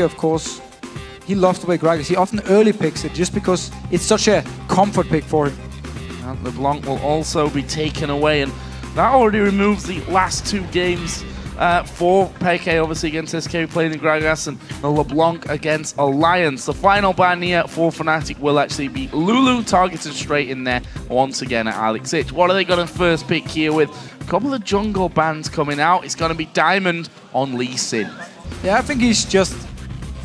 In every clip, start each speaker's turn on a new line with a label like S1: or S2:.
S1: of course, he loves to play Rekkles. He often early picks it just because it's such a comfort pick for him.
S2: And LeBlanc will also be taken away, and that already removes the last 2 games for Peke, obviously against SK playing the Gragas, and the LeBlanc against Alliance. The final ban here for Fnatic will actually be Lulu, targeted straight in there once again at Ich Ziggs. What are they going to first pick here with a couple of jungle bans coming out? It's going to be Diamond on Lee Sin.
S1: Yeah, I think he's just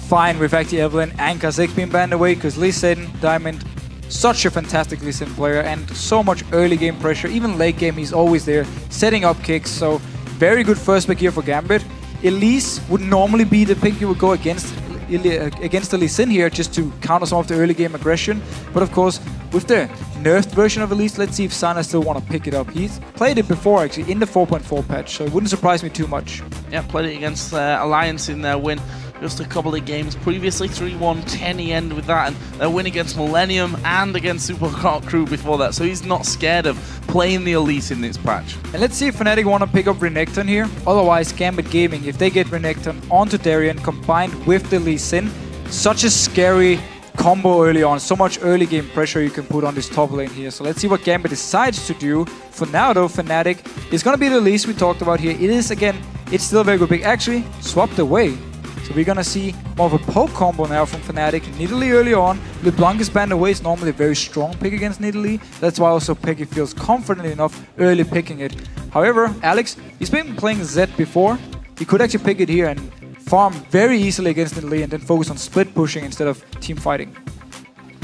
S1: fine with actually Evelynn and Kha'Zix being banned away, because Lee Sin, Diamond, such a fantastic Lee Sin player, and so much early game pressure. Even late game, he's always there, setting up kicks. So very good first pick here for Gambit. Elise would normally be the pick you would go against the Lee Sin here, just to counter some of the early game aggression. But of course, with the nerfed version of Elise, let's see if Sana still want to pick it up. He's played it before actually in the 4.4 patch, so it wouldn't surprise me too much.
S2: Yeah, played it against Alliance in their win just a couple of games previously. 3-1-10 he ended with that, and their win against Millennium and against Super Crew before that. So he's not scared of playing the Elise in this patch.
S1: And let's see if Fnatic want to pick up Renekton here. Otherwise, Gambit Gaming, if they get Renekton onto Darien combined with the Lee Sin, such a scary combo early on. So much early game pressure you can put on this top lane here. So let's see what Gambit decides to do. For now though, Fnatic is going to be the Elise we talked about here. It is, again, it's still a very good pick. Actually, swapped away. So we're going to see more of a poke combo now from Fnatic. nidalee early on. LeBlanc is banned away. It's normally a very strong pick against nidalee. That's why also Peke feels confident enough early picking it. However, Alex, he's been playing Zed before. He could actually pick it here and farm very easily against nidalee and then focus on split pushing instead of team fighting.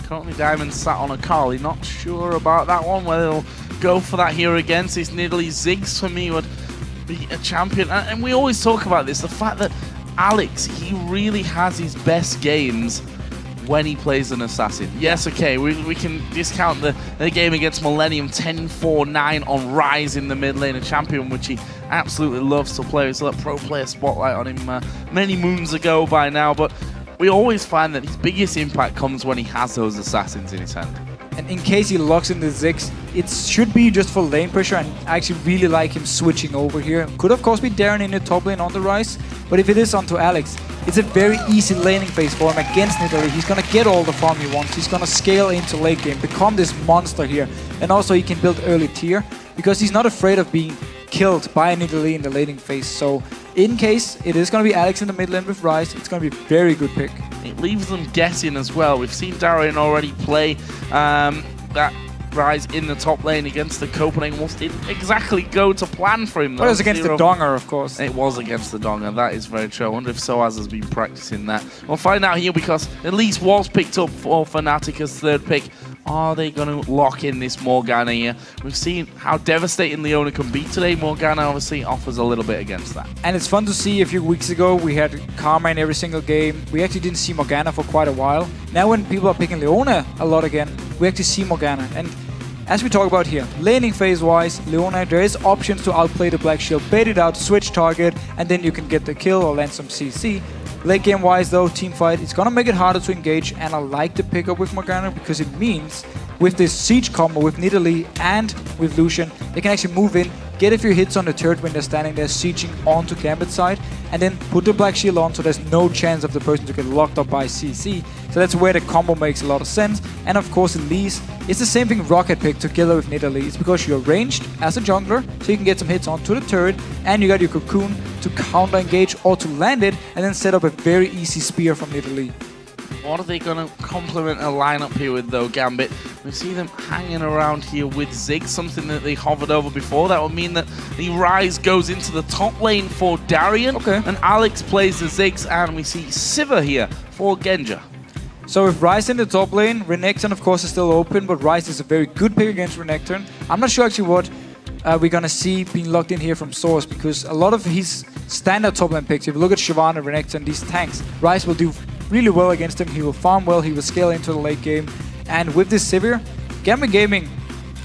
S2: Currently Diamond sat on a Carly. Not sure about that one, whether he'll go for that here against his nidalee. Ziggs for me would be a champion. And we always talk about this, the fact that Alex, he really has his best games when he plays an assassin. Yes, okay, we can discount the game against Millennium 10-4-9 on Rise in the mid lane, a champion which he absolutely loves to play. He's got a pro player spotlight on him many moons ago by now, but we always find that his biggest impact comes when he has those assassins in his hand.
S1: And in case he locks in the Ziggs, it should be just for lane pressure, and I actually really like him switching over here. Could of course be Darien in the top lane on the Rise, but if it is onto Alex, it's a very easy laning phase for him against nidalee. He's going to get all the farm he wants. He's going to scale into late game, become this monster here. And also he can build early tier, because he's not afraid of being killed by nidalee in the laning phase. So in case it is going to be Alex in the mid lane with Rise, it's going to be a very good pick.
S2: It leaves them guessing as well. We've seen Darien already play that Rise in the top lane against the Copenhagen Wolves. Didn't exactly go to plan for him though.
S1: Well, it was against the Donger, of course.
S2: It was against the Donger, that is very true. I wonder if sOAZ has been practicing that. We'll find out here, because Elise was picked up for Fnatic as third pick. Are they going to lock in this Morgana here? We've seen how devastating Leona can be today. Morgana obviously offers a little bit against that.
S1: And it's fun to see. A few weeks ago we had Karma in every single game. We actually didn't see Morgana for quite a while. Now when people are picking Leona a lot again, we actually see Morgana. And as we talk about here, laning phase wise, Leona, there is options to outplay the Black Shield, bait it out, switch target, and then you can get the kill or land some CC. Late game wise though, team fight, it's gonna make it harder to engage, and I like the pickup with Morgana because it means with this siege combo with nidalee and with Lucian, they can actually move in, get a few hits on the turret when they're standing there sieging onto Gambit's side, and then put the Black Shield on so there's no chance of the person to get locked up by CC. So that's where the combo makes a lot of sense. And of course Elise, it's the same thing Rocket pick together with nidalee. It's because you're ranged as a jungler, so you can get some hits onto the turret, and you got your cocoon to counter engage or to land it, and then set up a very easy spear from nidalee.
S2: What are they going to complement a lineup here with though, Gambit? We see them hanging around here with Ziggs, something that they hovered over before. That would mean that the Rise goes into the top lane for Darien, and Alex plays the Ziggs, and we see Sivir here for Genja.
S1: So with Rise in the top lane, Renekton of course is still open, but Rise is a very good pick against Renekton. I'm not sure actually what we're going to see being locked in here from sOAZ, because a lot of his standard top lane picks, if you look at Shyvana, Renekton, these tanks, Rise will do really well against him. He will farm well, he will scale into the late game. And with this Sivir, Gambit Gaming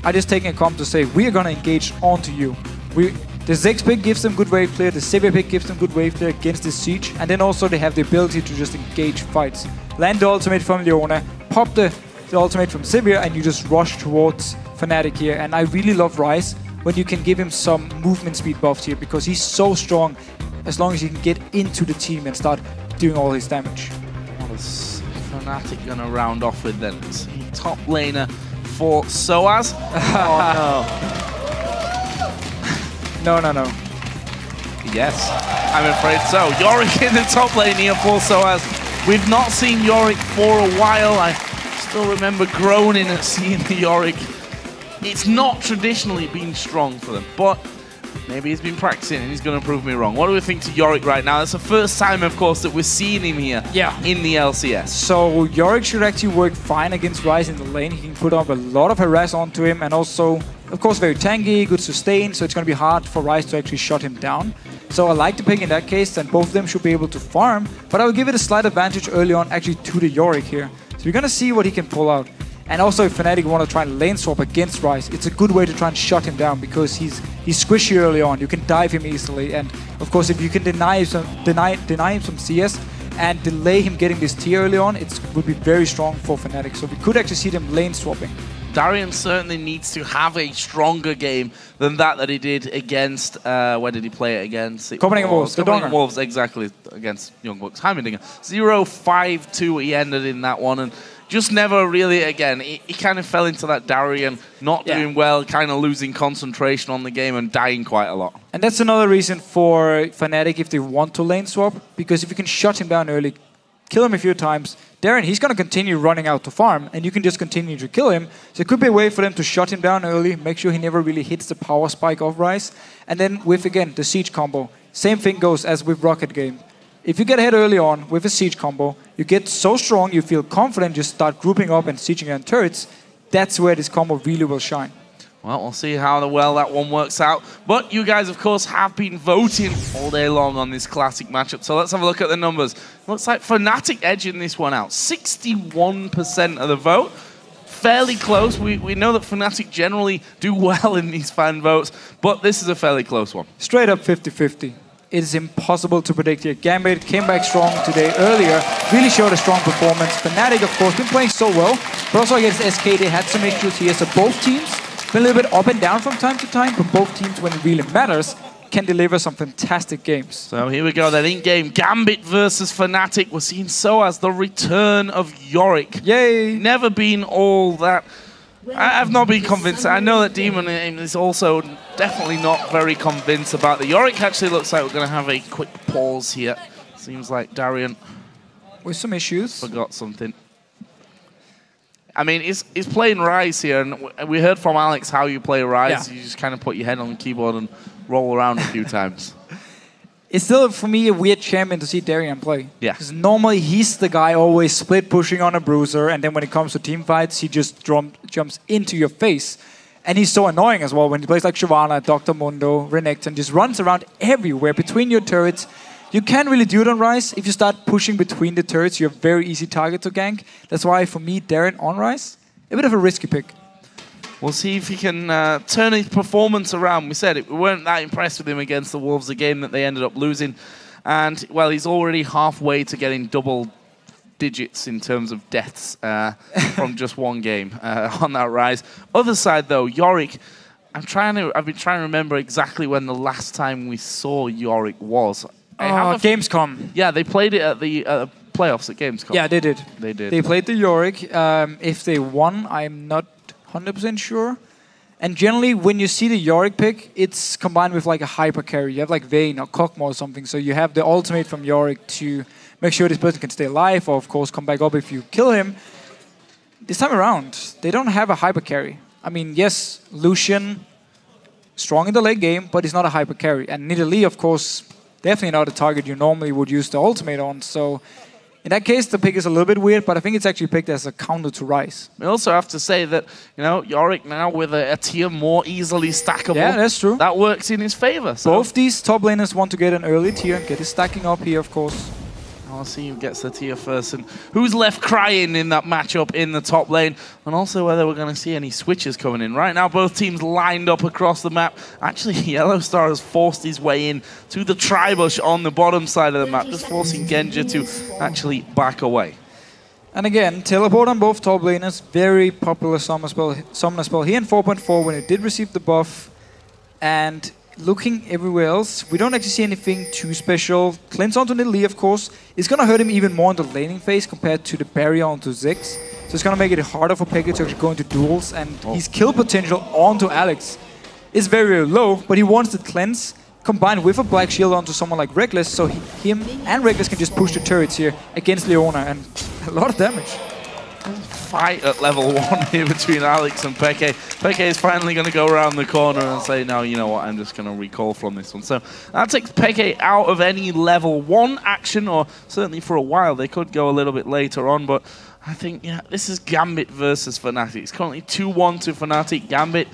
S1: are just taking a comp to say, we are going to engage onto you. The Ziggs pick gives them good wave clear, the Sivir pick gives them good wave clear against this siege, and then also they have the ability to just engage fights. Land the ultimate from Leona, pop the ultimate from Sivir, and you just rush towards Fnatic here. And I really love Rise when you can give him some movement speed buffs here, because he's so strong as long as he can get into the team and start doing all his damage.
S2: What is Fnatic gonna round off with then? It's top laner for sOAZ. Oh
S1: no. No.
S2: Yes, I'm afraid so. Yorick in the top lane here for sOAZ. We've not seen Yorick for a while. I still remember groaning at seeing the Yorick. It's not traditionally been strong for them, but maybe he's been practicing and he's going to prove me wrong. What do we think to Yorick right now? It's the first time, of course, that we're seeing him here in the LCS.
S1: So Yorick should actually work fine against Ryze in the lane. He can put up a lot of harass onto him, and also, of course, very tanky, good sustain, so it's going to be hard for Ryze to actually shut him down. So I like the pick in that case, and both of them should be able to farm, but I will give it a slight advantage early on actually to the Yorick here. So we're going to see what he can pull out. And also, if Fnatic want to try and lane swap against Ryze, it's a good way to try and shut him down because he's squishy early on. You can dive him easily, and of course, if you can deny him some CS and delay him getting this tier early on, it would be very strong for Fnatic. So we could actually see them lane swapping.
S2: Darien certainly needs to have a stronger game than that he did against, where did he play it against?
S1: Copenhagen Wolves,
S2: Copenhagen Wolves, exactly, against Young Bucks. Heimerdinger. 0-5-2 he ended in that one, and just never really, again, he kind of fell into that Darien, not doing well, kind of losing concentration on the game and dying quite a lot.
S1: And that's another reason for Fnatic if they want to lane swap, because if you can shut him down early, kill him a few times, Darien, he's going to continue running out to farm, and you can just continue to kill him. So it could be a way for them to shut him down early, make sure he never really hits the power spike of Ryze. And then with, again, the siege combo, same thing goes as with Rocket Game. If you get ahead early on with a siege combo, you get so strong, you feel confident, just start grouping up and sieging on turrets. That's where this combo really will shine.
S2: Well, we'll see how well that one works out. But you guys, of course, have been voting all day long on this classic matchup. So let's have a look at the numbers. Looks like Fnatic edging this one out. 61% of the vote. Fairly close. We know that Fnatic generally do well in these fan votes, but this is a fairly close one.
S1: Straight up 50-50. It is impossible to predict here. Gambit came back strong today earlier, really showed a strong performance. Fnatic, of course, been playing so well, but also against SK, they had some issues here. So both teams been a little bit up and down from time to time, but both teams, when it really matters, can deliver some fantastic games.
S2: So here we go then, in-game Gambit versus Fnatic. We're seeing sOAZ, the return of Yorick.
S1: Yay!
S2: Never been all that. I've not been convinced. I know that Demon is also definitely not very convinced about the Yorick. Actually looks like we're going to have a quick pause here. Seems like Darien
S1: with some issues.
S2: Forgot something. I mean, he's playing Ryze here, and we heard from Alex how you play Ryze. You just kind of put your head on the keyboard and roll around a few times.
S1: It's still, for me, a weird champion to see Darien play.
S2: Yeah.
S1: Because normally he's the guy always split pushing on a bruiser, and then when it comes to team fights, he just jumps into your face. And he's so annoying as well when he plays like Shyvana, Dr. Mundo, Renekton, just runs around everywhere between your turrets. You can't really do it on Ryze. If you start pushing between the turrets, you're a very easy target to gank. That's why, for me, Darien on Ryze, a bit of a risky pick.
S2: We'll see if he can turn his performance around. We said it, we weren't that impressed with him against the Wolves, a game that they ended up losing. And, well, he's already halfway to getting double digits in terms of deaths from just one game on that Ryze. Other side, though, Yorick, I've been trying to remember exactly when the last time we saw Yorick was.
S1: Gamescom.
S2: Yeah, they played it at the playoffs at Gamescom.
S1: Yeah, they did.
S2: They did.
S1: They played the Yorick. If they won, I'm not 100% sure. And generally, when you see the Yorick pick, it's combined with like a hyper carry. You have like Vayne or Kog'Maw or something. So you have the ultimate from Yorick to make sure this person can stay alive, or of course come back up if you kill him. This time around, they don't have a hyper carry. I mean, yes, Lucian, strong in the late game, but he's not a hyper carry. And nidalee, of course, definitely not a target you normally would use the ultimate on. So in that case, the pick is a little bit weird, but I think it's actually picked as a counter to Ryze.
S2: We also have to say that, you know, Yorick now with a tier more easily stackable.
S1: Yeah, that's true.
S2: That works in his favor. So.
S1: Both these top laners want to get an early tier, get his stacking up here, of course.
S2: I'll see who gets the tier first and who's left crying in that matchup in the top lane, and also whether we're going to see any switches coming in. Right now, both teams lined up across the map. Actually, YellOwStaR has forced his way in to the Tribush on the bottom side of the map, just forcing Genja to actually back away.
S1: And again, teleport on both top laners, very popular summoner spell here in 4.4 when it did receive the buff. And looking everywhere else, we don't actually see anything too special. Cleanse onto nidalee, of course, is going to hurt him even more in the laning phase compared to the barrier onto Ziggs. So it's going to make it harder for Peke to actually go into duels, and his kill potential onto Alex is very, very low, but he wants the cleanse combined with a black shield onto someone like Rekkles, so him and Rekkles can just push the turrets here against Leona, and a lot of damage.
S2: Fight at level 1 here between Alex and Peke. Peke is finally going to go around the corner and say, no, you know what, I'm just going to recall from this one. So that takes Peke out of any level 1 action, or certainly for a while. They could go a little bit later on, but I think, yeah, this is Gambit versus Fnatic. It's currently 2-1 to Fnatic. Gambit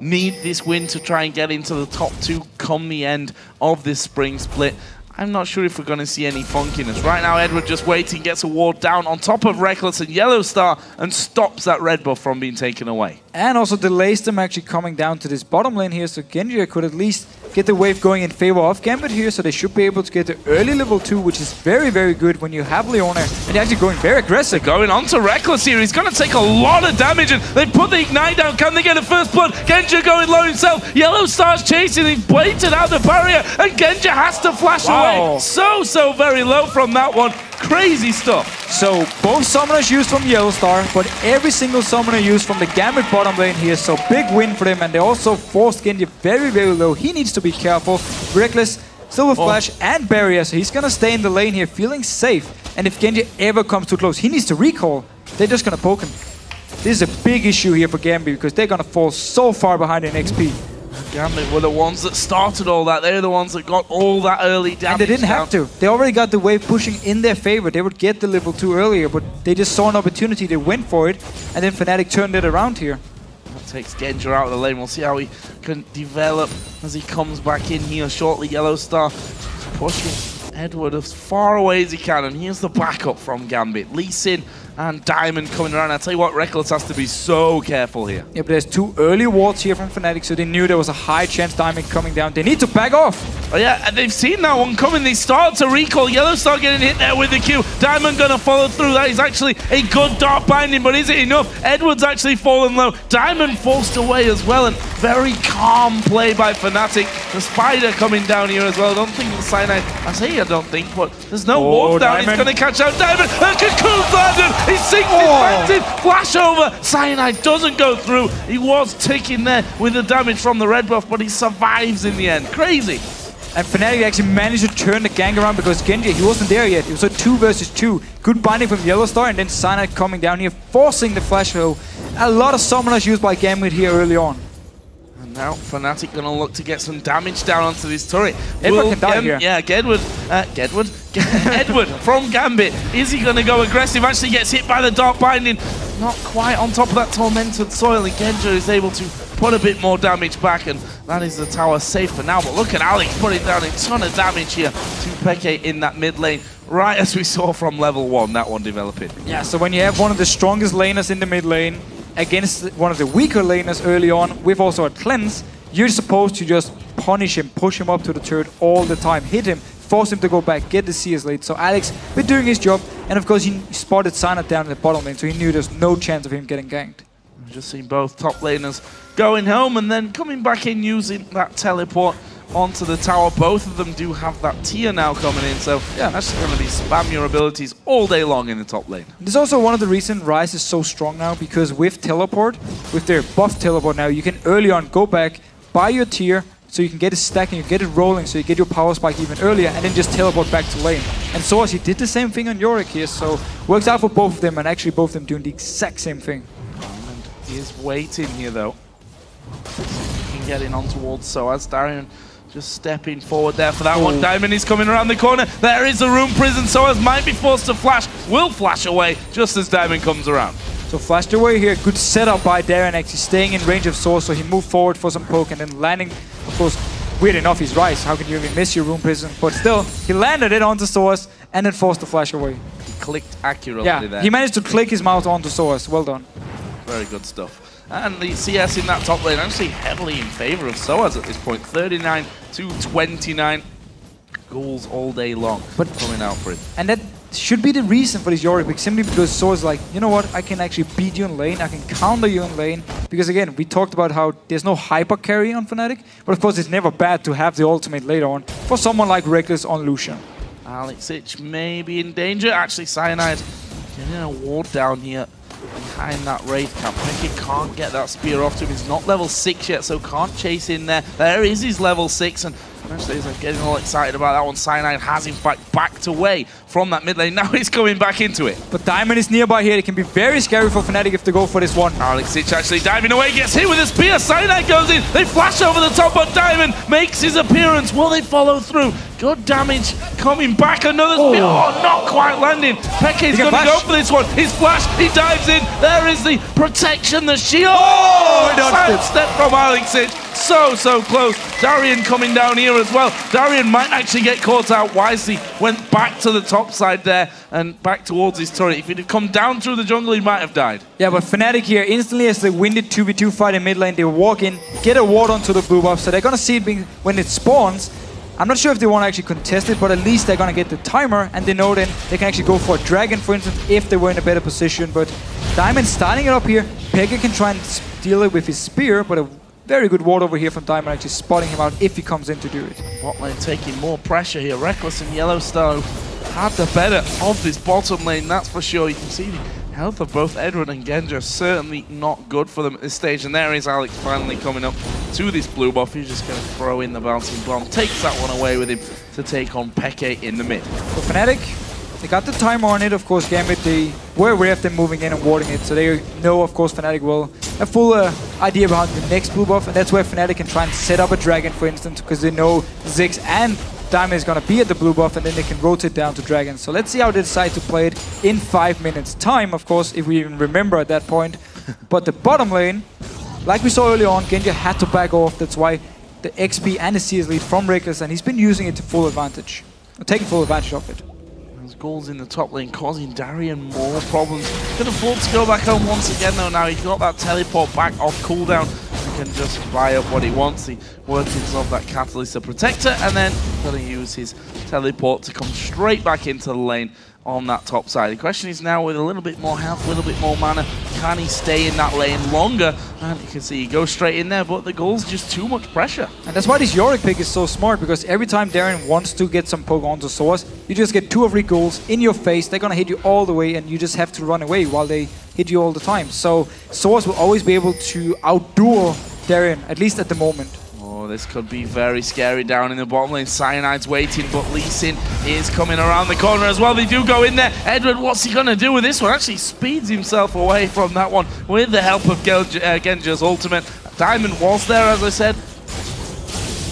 S2: need this win to try and get into the top 2 come the end of this spring split. I'm not sure if we're going to see any funkiness. Right now, Edward just waiting, gets a ward down on top of Rekkles and YellOwStaR and stops that red buff from being taken away. And also delays them actually coming down to this bottom lane here, so Genja could at least get the wave going in favor of Gambit here, so they should be able to get the early level 2, which is very, very good when you have Leona, and they're actually going very aggressive. They're going on to Rekkles here. He's going to take a lot of damage, and they put the ignite down. Can they get a first blood? Genja going low himself. YellOwStar's chasing. He's baited out the barrier, and Genja has to flash away. So very low from that one. Crazy stuff. So both summoners used from YellOwStaR, but every single summoner used from the Gambit bottom lane here. So big win for them, and they also forced Genja very, very low. He needs to be careful. Rekkles still with flash and barrier, so he's gonna stay in the lane here, feeling safe. And if Genja ever comes too close, he needs to recall. They're just gonna poke him. This is a big issue here for Gambit because they're gonna fall so far behind in XP. Gambit were the ones that started all that. They're the ones that got all that early damage. And they didn't have to. They already got the wave pushing in their favor. They would get the level 2 earlier, but they just saw an opportunity. They went for it, and then Fnatic turned it around here. That takes Genja out of the lane. We'll see how he can develop as he comes back in here shortly. YellOwStaR pushing Edward as far away as he can, and here's the backup from Gambit. Lee Sin and Diamond coming around. I tell you what, Rekkles has to be so careful here. Yeah, but there's 2 early wards here from Fnatic, so they knew there was a high chance Diamond coming down. They need to back off. Oh yeah, and they've seen that one coming. They start to recall. YellOwStaR getting hit there with the Q. Diamond gonna follow through. That is actually a good dark binding, but is it enough? Edward's actually fallen low. Diamond forced away as well, and very calm play by Fnatic. The Spider coming down here as well. I don't think the Cyanide, I don't think, but there's no warp down. He's gonna catch out Diamond. Cocoon's landed. He sinks his planted. Flash over. Cyanide doesn't go through. He was ticking there with the damage from the red buff, but he survives in the end. Crazy. And Fnatic actually managed to turn the gang around because Genja, he wasn't there yet. It was a 2 versus 2. Good binding from YellOwStaR, and then Cyanide coming down here, forcing the flash throw. A lot of summoners used by Gambit here early on. And now Fnatic gonna look to get some damage down onto this turret. Edward can die here. Yeah, Edward from Gambit. Is he gonna go aggressive? Actually gets hit by the dark binding. Not quite on top of that tormented soil, and Genja is able to put a bit more damage back, and that is the tower safe for now. But look at Alex putting down a ton of damage here to Peke in that mid lane, right as we saw from level 1, that one developing. Yeah, so when you have one of the strongest laners in the mid lane against one of the weaker laners early on, with also a cleanse, you're supposed to just punish him, push him up to the turret all the time, hit him, force him to go back, get the CS late. So Alex been doing his job, and of course he spotted Cyanide down in the bottom lane, so he knew there's no chance of him getting ganked. We've just seen both top laners going home and then coming back in using that teleport onto the tower. Both of them do have that tier now coming in, so yeah, that's going to be spam your abilities all day long in the top lane. This is also one of the reasons Ryze is so strong now, because with teleport, with their buff teleport now, you can early on go back, buy your tier, so you can get it stacking, you get it rolling, so you get your power spike even earlier, and then just teleport back to lane. And sOAZ, he did the same thing on Yorick here, so works out for both of them, and actually both of them doing the exact same thing. Diamond is waiting here though. He can get in on towards sOAZ. Darien just stepping forward there for that one. Diamond is coming around the corner. There is a room prison. sOAZ might be forced to flash. Will flash away just as Diamond comes around. So flashed away here. Good setup by Darien, actually staying in range of sOAZ, so he moved forward for some poke and then landing. Of course, weird enough, he's Ryze. How can you even miss your room prison? But still, he landed it onto sOAZ and then forced the flash away. He clicked accurately there. He managed to click his mouse onto sOAZ. Well done. Very good stuff. And the CS in that top lane actually heavily in favor of sOAZ at this point. 39 to 29. Goals all day long, but coming out for it. And that
S1: should be the reason for this Yorick pick, simply because sOAZ is like, you know what, I can actually beat you in lane, I can counter you in lane, because again, we talked about how there's no hyper carry on Fnatic, but of course it's never bad to have the ultimate later on for someone like Rekkles on Lucian.
S2: Ich may be in danger. Actually, Cyanide getting a ward down here behind that Wraith camp. xPeke can't get that spear off to him. He's not level 6 yet, so can't chase in there. There is his level 6, and actually, as I'm getting all excited about that one, Cyanide has in fact backed away from that mid lane. Now he's coming back into it.
S1: But Diamond is nearby here. It can be very scary for Fnatic if they go for this one.
S2: Ich actually diving away, gets hit with a spear. Cyanide goes in. They flash over the top, but Diamond makes his appearance. Will they follow through? Good damage coming back. Another spear. Oh, not quite landing. xPeke is going to go for this one. His flash. He dives in. There is the protection, the shield. Oh, side step from Ich. So close. Darien coming down here as well. Darien might actually get caught out wisely. Went back to the top side there and back towards his turret. If he'd have come down through the jungle, he might have died.
S1: Yeah, but Fnatic here, instantly as they win the 2v2 fight in mid lane, they walk in, get a ward onto the blue buff, so they're going to see it being, when it spawns. I'm not sure if they want to actually contest it, but at least they're going to get the timer, and they know then they can actually go for a dragon, for instance, if they were in a better position. But Diamond starting it up here. xPeke can try and steal it with his spear, but a very good ward over here from Diamond, actually spotting him out if he comes in to do it.
S2: Bot lane taking more pressure here. Rekkles and YellOwStaR had the better of this bottom lane, that's for sure. You can see the health of both Edward and Genja certainly not good for them at this stage. And there is Ich finally coming up to this blue buff. He's just going to throw in the bouncing bomb. Takes that one away with him to take on xPeke in the mid.
S1: For Fnatic, they got the timer on it. Of course, Gambit, they were aware of them moving in and warding it. So they know, of course, Fnatic will have full idea behind the next blue buff. And that's where Fnatic can try and set up a dragon, for instance, because they know Ziggs and Diamond is going to be at the blue buff, and then they can rotate down to Dragon. So let's see how they decide to play it in 5 minutes time, of course, if we even remember at that point. But the bottom lane, like we saw early on, Genja had to back off. That's why the XP and the CS lead from Rekkles, and he's been using it to full advantage, taking full advantage of it.
S2: Those goals in the top lane causing Darien more problems. Can afford to go back home once again though now. He's got that teleport back off cooldown. He can just buy up what he wants. The workings of that catalyst to protector, and then going to use his teleport to come straight back into the lane on that top side. The question is now, with a little bit more health, a little bit more mana, can he stay in that lane longer? And you can see he goes straight in there, but the goal's just too much pressure.
S1: And that's why this Yorick pick is so smart, because every time Darien wants to get some poke onto sOAZ, you just get 2 or 3 goals in your face. They're going to hit you all the way, and you just have to run away while they hit you all the time. So sOAZ will always be able to outduel Darien, at least at the moment.
S2: Oh, this could be very scary down in the bottom lane. Cyanide's waiting, but Lee Sin is coming around the corner as well. They do go in there. Edward, what's he going to do with this one? Actually speeds himself away from that one with the help of Genja's ultimate. Diamond was there, as I said.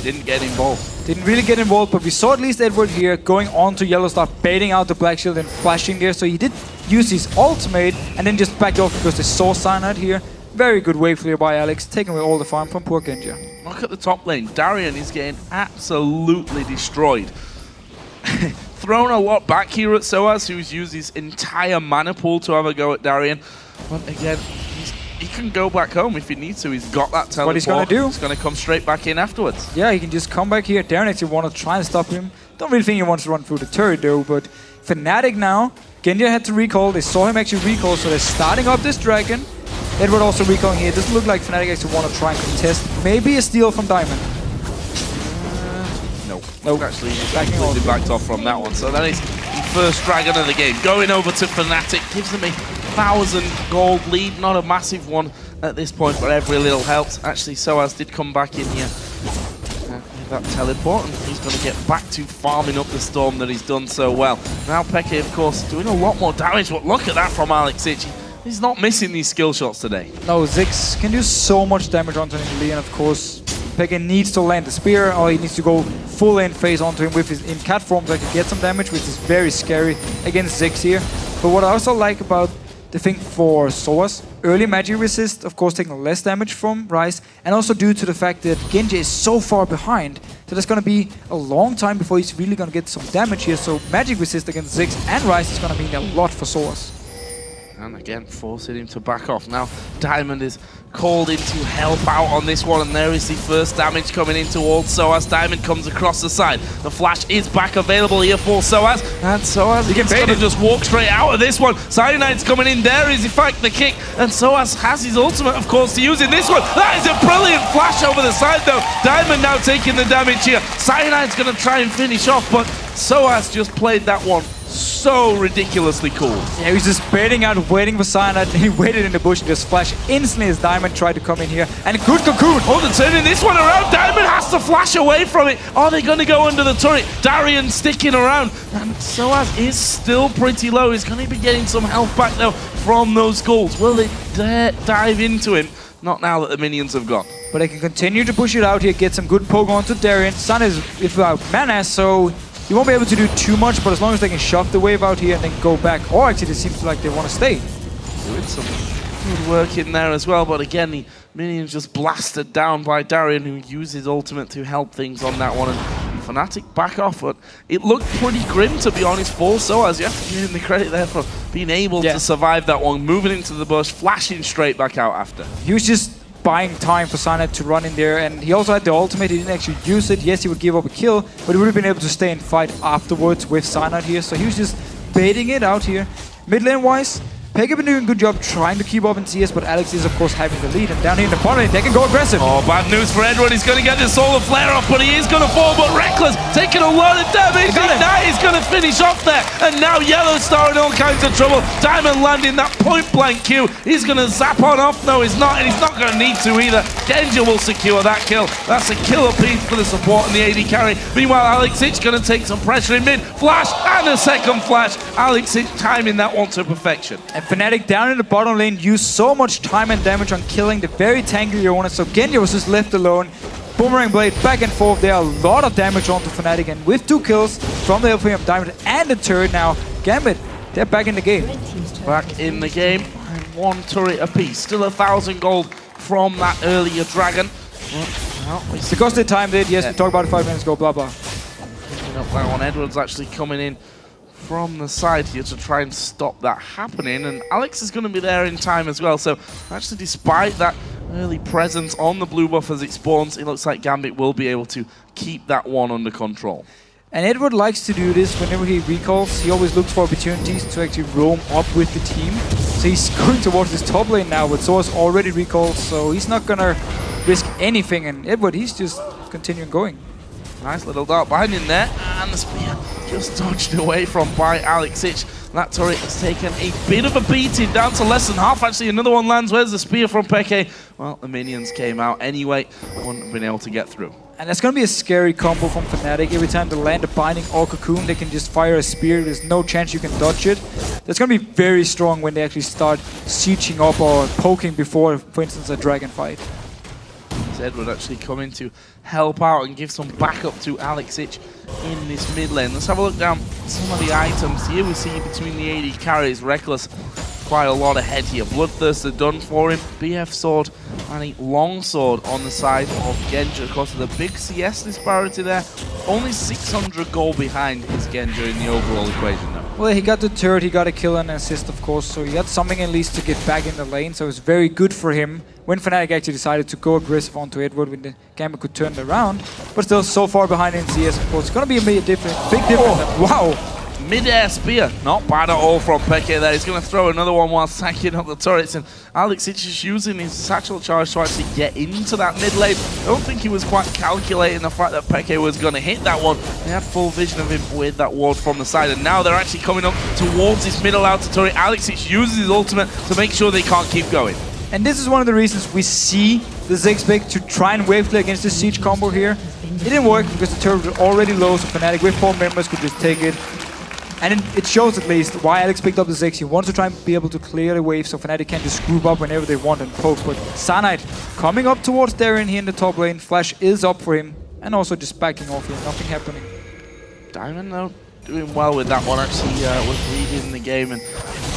S2: Didn't get involved.
S1: Didn't really get involved, but we saw at least Edward here going on to YellOwStaR, baiting out the Black Shield and flashing there. So he did use his ultimate and then just backed off because they saw Cyanide here. Very good wave clear by Alex, taking away all the farm from poor Genja.
S2: Look at the top lane. Darien is getting absolutely destroyed. Thrown a lot back here at sOAZ, who's used his entire mana pool to have a go at Darien. But again, he can go back home if he needs to. He's got that teleport.
S1: What he's going to do.
S2: He's going to come straight back in afterwards.
S1: Yeah, he can just come back here. Darien actually want to try and stop him. Don't really think he wants to run through the turret though, but Fnatic now, Genja had to recall. They saw him actually recall, so they're starting up this dragon. Edward also recalling here. It doesn't look like Fnatic actually want to try and contest. Maybe a steal from Diamond.
S2: Nope. Actually, completely backed off from that one. So that is the first dragon of the game. Going over to Fnatic gives them a 1,000 gold lead. Not a massive one at this point, but every little helps. Actually, sOAZ did come back in here with that teleport, and he's going to get back to farming up the storm that he's done so well. Now xPeke, of course, doing a lot more damage, but look at that from Ich. He's not missing these skill shots today.
S1: No, Ziggs can do so much damage onto nidalee, and of course, xPeke needs to land the spear, or he needs to go full in phase onto him with his in cat form so he can get some damage, which is very scary against Ziggs here. But what I also like about the thing for sOAZ, early magic resist, of course taking less damage from Ryze, and also due to the fact that Genja is so far behind, so there's going to be a long time before he's really going to get some damage here. So magic resist against Ziggs and Ryze is going to mean a lot for sOAZ.
S2: And again, forcing him to back off. Now, Diamond is called in to help out on this one, and there is the first damage coming in towards sOAZ. Diamond comes across the side. The flash is back available here for sOAZ, and sOAZ is going to just walk straight out of this one. Cyanide's coming in. There is, in fact, the kick, and sOAZ has his ultimate, of course, to use in this one. That is a brilliant flash over the side, though. Diamond now taking the damage here. Cyanide's going to try and finish off, but sOAZ just played that one so ridiculously cool.
S1: Yeah, he was just baiting out, waiting for Cyanide, and he waited in the bush and just flashed instantly as Diamond tried to come in here. And a good cocoon!
S2: Oh, they're turning this one around. Diamond has to flash away from it. Are they going to go under the turret? Darien sticking around. And sOAZ is still pretty low. He's going to be getting some health back, though, from those goals. Will they dare dive into him? Not now that the minions have gone.
S1: But they can continue to push it out here, get some good poke onto Darien. Sun is without mana, so he won't be able to do too much, but as long as they can shove the wave out here and then go back, or actually it seems like they want to stay.
S2: Doing some good work in there as well, but again, the minions just blasted down by Darien, who used his ultimate to help things on that one. And Fnatic back off, but it looked pretty grim, to be honest, for sOAZ. You have to give him the credit there for being able to survive that one, moving into the bush, flashing straight back out after.
S1: He was just buying time for Cyanide to run in there, and he also had the ultimate. He didn't actually use it. Yes, he would give up a kill, but he would have been able to stay and fight afterwards with Cyanide here, so he was just baiting it out here. Mid lane wise, Peke been doing a good job trying to keep up in CS, but Alex is of course having the lead, and down here in the bottom lane, they can go aggressive.
S2: Oh, bad news for Edward. He's going to get the solar flare off, but he is going to fall. But Rekkles taking a lot of damage. Ignite is going to finish off there, and now YellOwStaR in all kinds of trouble. Diamond landing that point blank Q. He's going to zap on off. No, he's not, and he's not going to need to either. Genja will secure that kill. That's a killer piece for the support and the AD carry. Meanwhile, Ich going to take some pressure in mid. Flash and a second flash. Ich timing that one to perfection.
S1: And Fnatic down in the bottom lane used so much time and damage on killing the very tanky opponent, so Genja was just left alone. Boomerang blade back and forth there, a lot of damage onto Fnatic, and with 2 kills from the LPM Diamond and the turret now, Gambit, they're back in the game.
S2: Back in the game, and 1 turret apiece. Still 1,000 gold from that earlier dragon.
S1: Well, because they timed it, yes, we talked about it 5 minutes ago, blah blah.
S2: Picking up that one, Edward's actually coming in from the side here to try and stop that happening, and Alex is going to be there in time as well. So actually, despite that early presence on the blue buff as it spawns, it looks like Gambit will be able to keep that one under control.
S1: And Edward likes to do this whenever he recalls. He always looks for opportunities to actually roam up with the team. So he's going towards this top lane now, but sOAZ already recalled, so he's not going to risk anything. And Edward, he's just continuing going.
S2: Nice little dart behind him there, and the spear just dodged away from by Ich. That turret has taken a bit of a beating, down to less than half. Actually, another one lands. Where's the spear from Peke? Well, the minions came out anyway. Wouldn't have been able to get through.
S1: And that's going to be a scary combo from Fnatic. Every time they land a binding or cocoon, they can just fire a spear. There's no chance you can dodge it. That's going to be very strong when they actually start sieging up or poking before, for instance, a dragon fight.
S2: Edward actually coming to help out and give some backup to Ich in this mid lane. Let's have a look down some of the items here. We see between the AD carries, Rekkles quite a lot ahead here. Bloodthirster done for him, BF sword and a long sword on the side of Genja. Of course, with a big CS disparity there. Only 600 gold behind is Genja in the overall equation though.
S1: Well, he got the turret, he got a kill and an assist, of course, so he got something at least to get back in the lane, so it's very good for him when Fnatic actually decided to go aggressive onto Edward when the Gambit could turn it around. But still so far behind in CS, of course. It's going to be a big difference. Wow!
S2: Mid-air spear, not bad at all from Peke there. He's going to throw another one while stacking up the turrets, and Ich is just using his satchel charge to actually get into that mid lane. I don't think he was quite calculating the fact that Peke was going to hit that one. They had full vision of him with that ward from the side, and now they're actually coming up towards this middle outer turret. Ich uses his ultimate to make sure they can't keep going.
S1: And this is one of the reasons we see the xPeke to try and wave play against the siege combo here. It didn't work because the turret was already low, so Fnatic with 4 members could just take it. And it shows at least why Alex picked up the Ziggs. He wants to try and be able to clear the wave so Fnatic can just group up whenever they want and poke. But Cyanide coming up towards Darien here in the top lane. Flash is up for him and also just backing off here. Nothing happening.
S2: Diamond though doing well with that one. Actually was leading the game and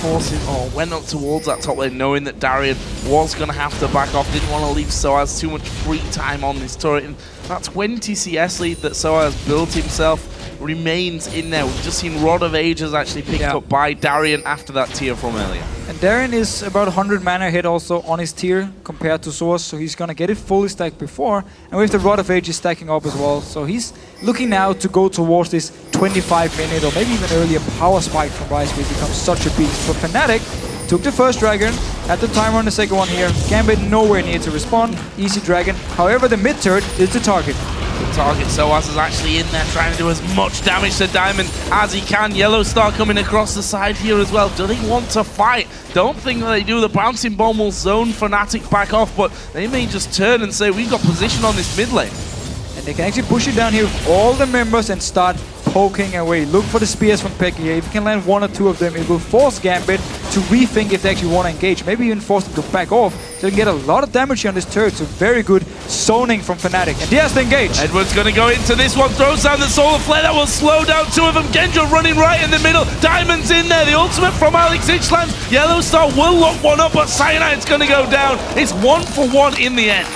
S2: forcing went up towards that top lane knowing that Darien was going to have to back off. Didn't want to leave sOAZ too much free time on this turret. And that 20 CS lead that sOAZ built himself remains in there. We've just seen Rod of Ages actually picked up by Darien after that tier from earlier.
S1: And Darien is about 100 mana ahead also on his tier compared to sOAZ, so he's gonna get it fully stacked before. And with the Rod of Ages stacking up as well, so he's looking now to go towards this 25-minute or maybe even earlier power spike from Ryze, where he becomes such a beast. For Fnatic, took the first dragon, had the timer on the second one here. Gambit nowhere near to respond, easy dragon. However, the mid turret is the target.
S2: The target sOAZ is actually in there trying to do as much damage to Diamond as he can. YellOwStaR coming across the side here as well. Do they want to fight? Don't think that they do. The bouncing bomb will zone Fnatic back off, but they may just turn and say, we've got position on this mid lane.
S1: And they can actually push it down here with all the members and start poking away. Look for the spears from xPeke here. If you can land one or two of them, it will force Gambit to rethink if they actually want to engage. Maybe even force them to back off. So they can get a lot of damage here on this turret. So very good zoning from Fnatic. And he has to engage.
S2: Edward's going to go into this one. Throws down the Solar Flare. That will slow down two of them. Genja running right in the middle. Diamond's in there. The ultimate from Ich Ziggs lands. YellOwStaR will lock one up, but Cyanide's going to go down. It's 1-for-1 in the end.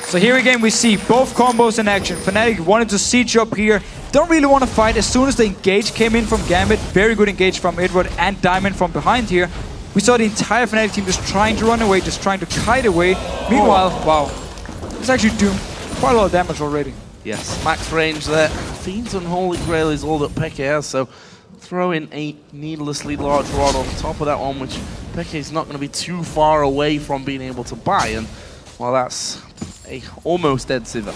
S1: So here again we see both combos in action. Fnatic wanted to siege up here. Don't really want to fight. As soon as the engage came in from Gambit, very good engage from Edward and Diamond from behind here. We saw the entire Fnatic team just trying to run away, just trying to kite away. Meanwhile, wow, it's actually doing quite a lot of damage already.
S2: Yes, max range there. Fiend's Unholy Grail is all that xPeke has, so throw in a needlessly large rod on top of that one, which xPeke is not going to be too far away from being able to buy. And well, that's a almost dead Sivir.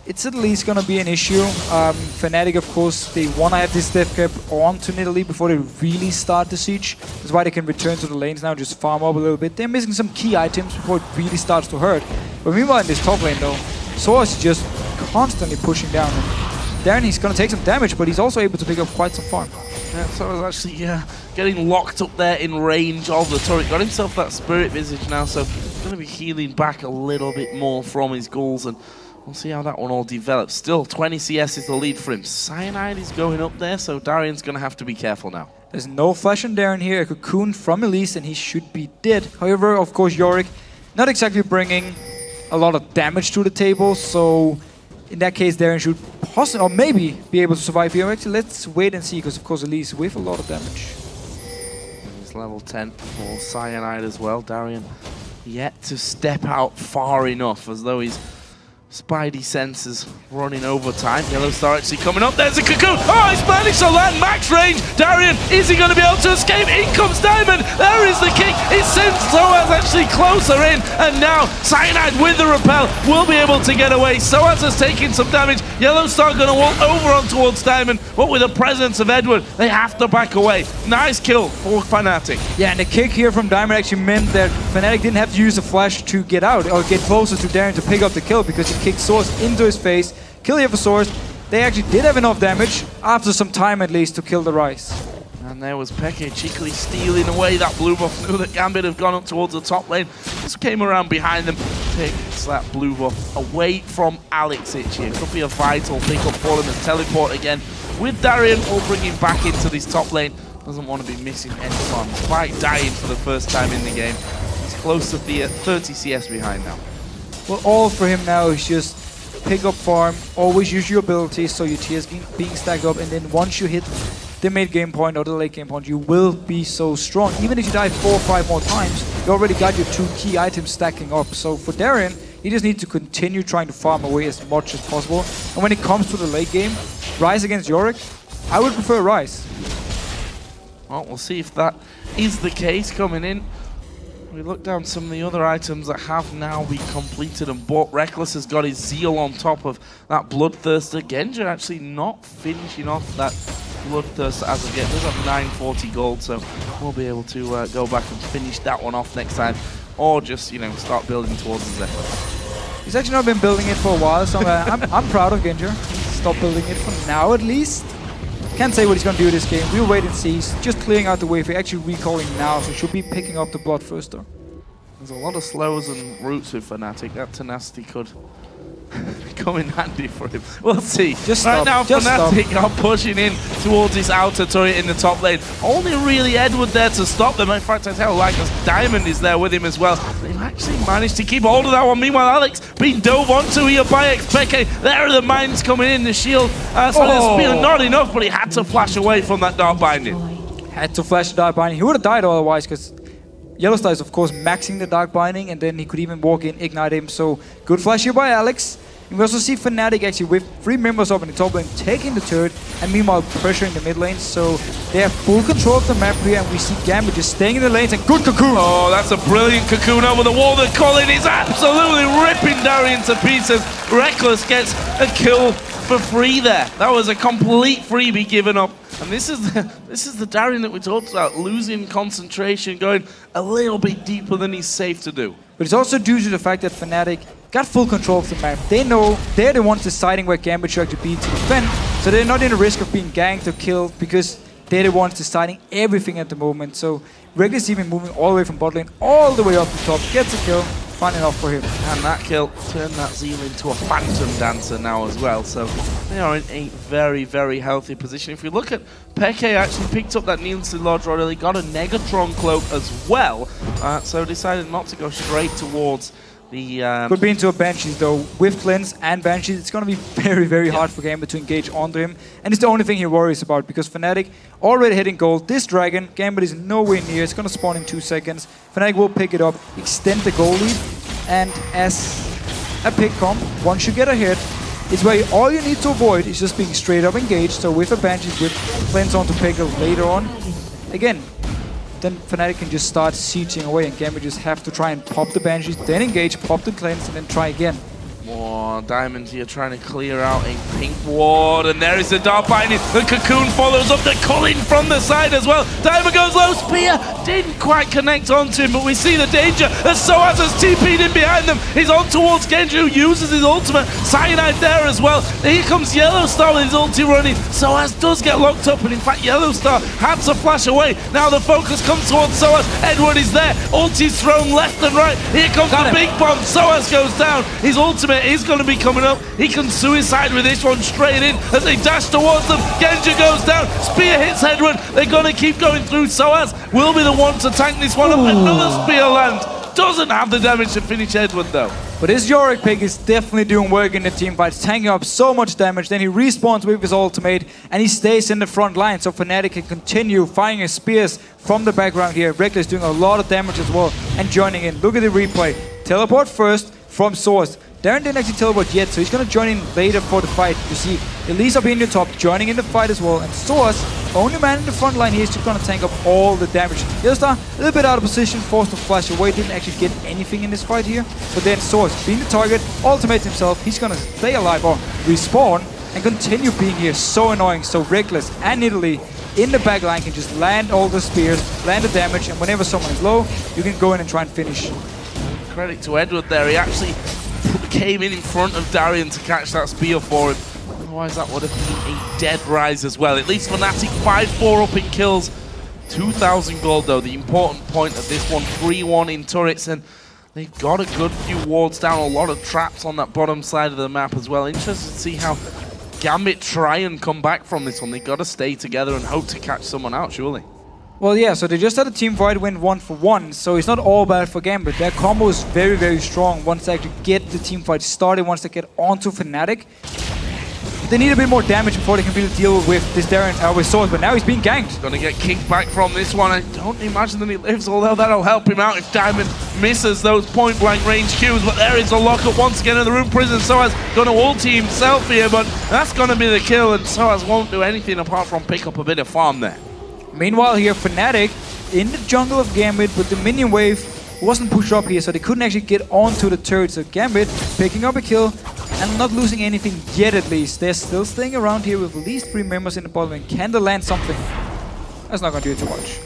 S1: It's at least going to be an issue. Fnatic, of course, they want to have this death cap on to nidalee before they really start the siege. That's why they can return to the lanes now, just farm up a little bit. They're missing some key items before it really starts to hurt. But meanwhile, in this top lane, though, sOAZ is just constantly pushing down. And Darien, he's going to take some damage, but he's also able to pick up quite some farm.
S2: Yeah, sOAZ actually getting locked up there in range of the turret. Got himself that Spirit Visage now, so he's going to be healing back a little bit more from his ghouls. And we'll see how that one all develops. Still, 20 CS is the lead for him. Cyanide is going up there, so Darien's going to have to be careful now.
S1: There's no flash on Darien here. A cocoon from Elise, and he should be dead. However, of course, Yorick not exactly bringing a lot of damage to the table, so in that case, Darien should possibly, or maybe, be able to survive here. Actually, let's wait and see, because of course, Elise with a lot of damage.
S2: It's level 10 for Cyanide as well. Darien yet to step out far enough, as though he's Spidey senses running overtime. YellOwStaR actually coming up. There's a cocoon. Oh, he's managed to land max range. Darien, is he going to be able to escape? In comes Diamond. There is the kick. It sends sOAZ actually closer in. And now Cyanide with the repel will be able to get away. sOAZ has taken some damage. YellOwStaR going to walk over on towards Diamond. But with the presence of Edward, they have to back away. Nice kill for Fnatic.
S1: Yeah, and the kick here from Diamond actually meant that Fnatic didn't have to use the flash to get out or get closer to Darien to pick up the kill, because he kicked sOAZ into his face. Kill here for sOAZ. They actually did have enough damage, after some time at least, to kill the Ryze.
S2: And there was xPeke cheekily stealing away that blue buff. Knew that Gambit have gone up towards the top lane. Just came around behind them, takes that blue buff away from Alex Ich here. Could be a vital pickup for them as teleport again. With Darien, we'll bring him back into this top lane. Doesn't want to be missing any farm. Despite dying for the first time in the game, he's close to the 30 CS behind now.
S1: Well, all for him now is just pick up farm, always use your abilities so your tiers being stacked up, and then once you hit the mid game point or the late game point, you will be so strong. Even if you die 4 or 5 more times, you already got your 2 key items stacking up. So for Darien, he just needs to continue trying to farm away as much as possible. And when it comes to the late game, Ryze against Yorick, I would prefer Ryze.
S2: Well, we'll see if that is the case coming in. We look down some of the other items that have now been completed and bought. Rekkles has got his Zeal on top of that Bloodthirster. Genja actually not finishing off that Bloodthirster as of yet. Does have 940 gold, so we'll be able to go back and finish that one off next time. Or just, you know, start building towards the Zephyr.
S1: He's actually not been building it for a while, so I'm proud of Genja. Stop building it for now at least. Can't say what he's going to do this game. We'll wait and see. He's just clearing out the wave. We're actually recalling now, so he should be picking up the Bloodthirster.
S2: There's a lot of slows and roots with Fnatic. That tenacity could come in handy for him. We'll see.
S1: Just
S2: right
S1: stop.
S2: now,
S1: Just
S2: Fnatic are pushing in towards this outer turret in the top lane. Only really Edward there to stop them. In fact, I tell like this, Diamond is there with him as well. They've actually managed to keep hold of that one. Meanwhile, Alex being dove onto here by xPeke. There are the mines coming in. The shield, the spear, not enough, but he had to flash away from that dark binding.
S1: Had to flash the dark binding. He would have died otherwise, because YellOwStaR is of course maxing the dark binding, and then he could even walk in, ignite him. So good flash here by Alex. And we also see Fnatic actually with 3 members up in the top lane taking the turret, and meanwhile pressuring the mid lane. So they have full control of the map here, and we see Gambit just staying in the lanes, and good cocoon.
S2: Oh, that's a brilliant cocoon over the wall. The Cologne is absolutely ripping Darien to pieces. Rekkles gets a kill for free there. That was a complete freebie given up. And this is the Darien that we talked about, losing concentration, going a little bit deeper than he's safe to do.
S1: But it's also due to the fact that Fnatic got full control of the map. They know they're the ones deciding where Gambit should actually be to defend, so they're not in the risk of being ganked or killed, because they're the ones deciding everything at the moment. So Rekkles even moving all the way from bot lane all the way up the top, gets a kill, fun enough for him.
S2: And that kill turned that Zeal into a phantom dancer now as well, so they are in a very, very healthy position. If you look at Peke, actually picked up that Nielsen Lodge already, got a Negatron cloak as well, so decided not to go straight towards the...
S1: Could be into a Banshees though. With Cleanse and Banshees, it's going to be very, very hard for Gambit to engage onto him. And it's the only thing he worries about, because Fnatic already hitting gold. This Dragon, Gambit is nowhere near. It's going to spawn in 2 seconds. Fnatic will pick it up, extend the goal lead. And as a pick comp, once you get ahead, it's where all you need to avoid is just being straight up engaged. So with a Banshees, with Cleanse onto Peke later on, again, then Fnatic can just start sieging away, and Gambit just have to try and pop the Banshees, then engage, pop the Cleanse, and then try again.
S2: More Diamond here trying to clear out a pink ward, and there is the dark binding. The cocoon follows up the Cologne from the side as well. Diamond goes low, spear didn't quite connect onto him, but we see the danger as sOAZ has TP'd in behind them. He's on towards Genja, who uses his ultimate. Cyanide there as well. Here comes YellOwStaR with his ulti running. sOAZ does get locked up, and in fact YellOwStaR had to flash away. Now the focus comes towards sOAZ. Edward is there. Ulti's thrown left and right. Here comes the big bomb. sOAZ goes down. His ultimate is going to be coming up. He can suicide with this one straight in as they dash towards them. Genja goes down. Spear hits Edward. They're going to keep going through. sOAZ will be the one to tank this one up. Another spear land. Doesn't have the damage to finish Edward though.
S1: But this XPeke is definitely doing work in the team fight, tanking up so much damage. Then he respawns with his ultimate, and he stays in the front line, so Fnatic can continue firing his spears from the background here. Rekkles doing a lot of damage as well, and joining in. Look at the replay. Teleport first from sOAZ. Darien didn't actually teleport yet, so he's going to join in later for the fight. You see Elise up in the top, joining in the fight as well. And sOAZ, only man in the front line here, is just going to tank up all the damage. YellOwStaR, a little bit out of position, forced to flash away, didn't actually get anything in this fight here. But then sOAZ, being the target, ultimates himself. He's going to stay alive or respawn and continue being here. So annoying. So Rekkles and nidalee in the back line can just land all the spears, land the damage, and whenever someone is low, you can go in and try and finish.
S2: Credit to Edward there. He actually came in front of Darien to catch that spear for him. Otherwise that would have been a dead rise as well. At least Fnatic 5-4 up in kills. 2,000 gold though, the important point of this one. 3-1 in turrets, and they've got a good few wards down, a lot of traps on that bottom side of the map as well. Interested to see how Gambit try and come back from this one. They've got to stay together and hope to catch someone out, surely.
S1: Well, yeah, so they just had a team fight win 1-for-1, so it's not all bad for Gambit. Their combo is very, very strong once they actually get the team fight started, once they get onto Fnatic. They need a bit more damage before they can really deal with this Darien with sOAZ, but now he's being ganked.
S2: Gonna get kicked back from this one. I don't imagine that he lives, although that'll help him out if Diamond misses those point-blank range Qs. But there is a lockup once again in the Rune Prison. sOAZ gonna ulti himself here, but that's gonna be the kill, and sOAZ won't do anything apart from pick up a bit of farm there.
S1: Meanwhile here, Fnatic in the jungle of Gambit, but the minion wave wasn't pushed up here, so they couldn't actually get onto the turret. So Gambit picking up a kill and not losing anything yet at least. They're still staying around here with at least 3 members in the bottom lane. Can they land something? That's not going to do too much.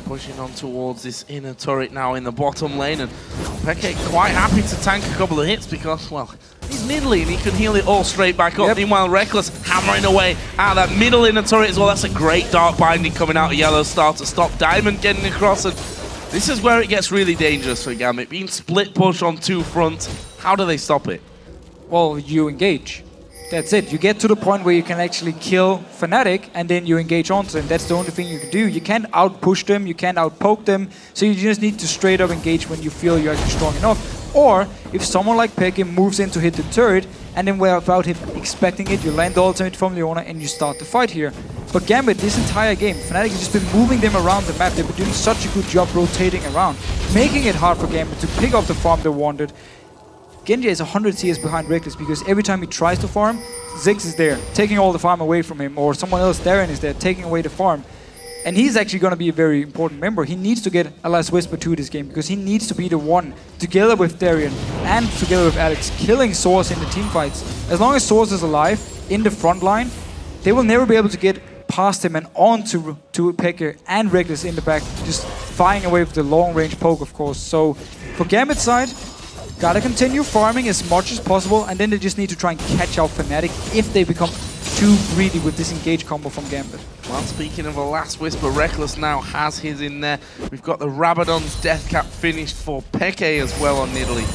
S2: Pushing on towards this inner turret now in the bottom lane, and Peke quite happy to tank a couple of hits because, well, he's nidalee and he can heal it all straight back up. Yep. Meanwhile, Rekkles hammering away out that middle inner turret as well. That's a great dark binding coming out of YellOwStaR to stop Diamond getting across, and this is where it gets really dangerous for Gambit. Being split push on 2 fronts, how do they stop it?
S1: well, you engage. That's it. You get to the point where you can actually kill Fnatic, and then you engage onto them. That's the only thing you can do. You can't out-push them, you can't out-poke them, so you just need to straight up engage when you feel you're actually strong enough. Or, if someone like Peke moves in to hit the turret, and then without him expecting it, you land the ultimate from Leona and you start the fight here. But Gambit, this entire game, Fnatic has just been moving them around the map. They've been doing such a good job rotating around, making it hard for Gambit to pick up the farm they wanted. Genja is 100 CS behind Rekkles because every time he tries to farm, Ziggs is there, taking all the farm away from him, or someone else, Darien, is there, taking away the farm. And he's actually going to be a very important member. He needs to get a Last Whisper to this game because he needs to be the one, together with Darien and together with Alex, killing sOAZ in the team fights. As long as sOAZ is alive in the front line, they will never be able to get past him and on to Peke and Rekkles in the back, just firing away with the long-range poke, of course. So for Gambit's side, gotta continue farming as much as possible, and then they just need to try and catch out Fnatic if they become too greedy with this engage combo from Gambit.
S2: Well, speaking of a Last Whisper, Rekkles now has his in there. We've got the Rabadon's Death Cap finished for Peke as well on nidalee.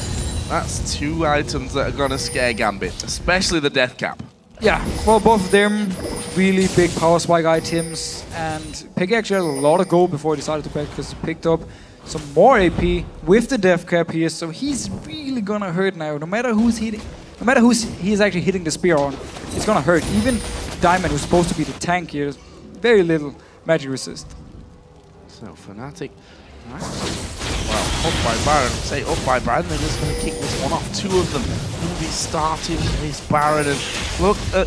S2: That's two items that are gonna scare Gambit, especially the Death Cap.
S1: Yeah, well, both of them really big power spike items, and Peke actually had a lot of gold before he decided to pick because he picked up some more AP with the Death Cap here, so he's really gonna hurt now. No matter who's hitting, no matter who's he's actually hitting the spear on, it's gonna hurt. Even Diamond, who's supposed to be the tank here, very little magic resist.
S2: So Fnatic, well, up by Baron. Say up by Baron, they're just going to kick this one off. Two of them will be starting this Baron. And look at